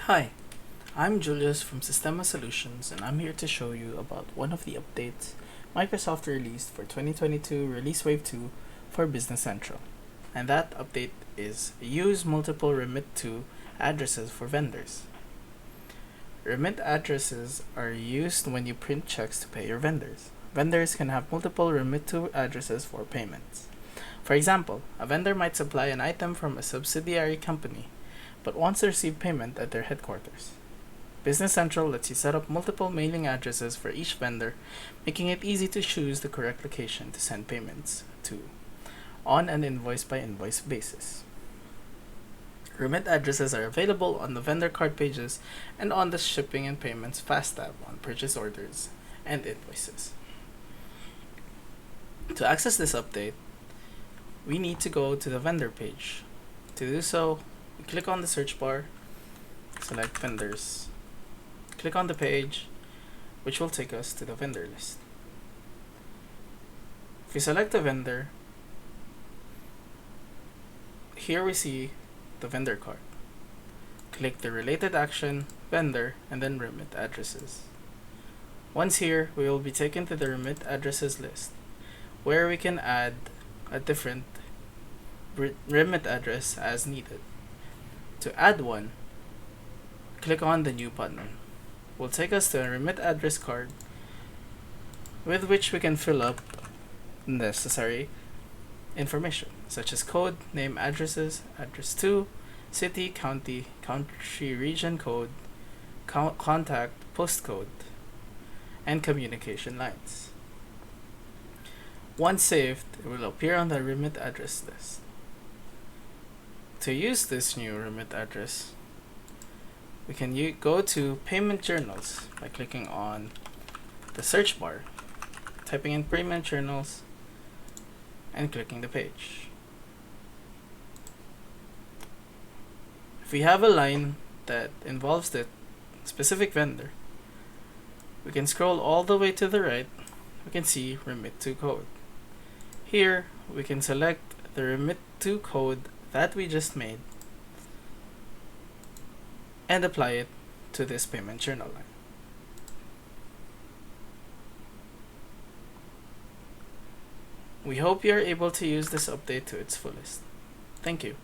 Hi, I'm Julius from Sistema Solutions, and I'm here to show you about one of the updates Microsoft released for 2022 Release Wave 2 for Business Central. And that update is use multiple Remit-To addresses for vendors. Remit addresses are used when you print checks to pay your vendors. Vendors can have multiple Remit-To addresses for payments. For example, a vendor might supply an item from a subsidiary company but wants to receive payment at their headquarters. Business Central lets you set up multiple mailing addresses for each vendor, making it easy to choose the correct location to send payments to on an invoice-by-invoice basis. Remit addresses are available on the vendor card pages and on the Shipping and Payments Fast tab on purchase orders and invoices. To access this update, we need to go to the vendor page. To do so, click on the search bar, select vendors, click on the page, which will take us to the vendor list. If we select a vendor, here we see the vendor card. Click the related action, vendor, and then remit addresses. Once here, we will be taken to the remit addresses list, where we can add a different remit address as needed. To add one, click on the new button. Will take us to a remit address card with which we can fill up necessary information such as code, name, addresses, address to, city, county, country, region code, contact, postcode, and communication lines. Once saved, it will appear on the remit address list. To use this new remit address, we can go to Payment Journals by clicking on the search bar, typing in Payment Journals, and clicking the page. If we have a line that involves the specific vendor, we can scroll all the way to the right. We can see Remit-To code. Here, we can select the Remit-To code that we just made and apply it to this payment journal line. We hope you are able to use this update to its fullest. Thank you.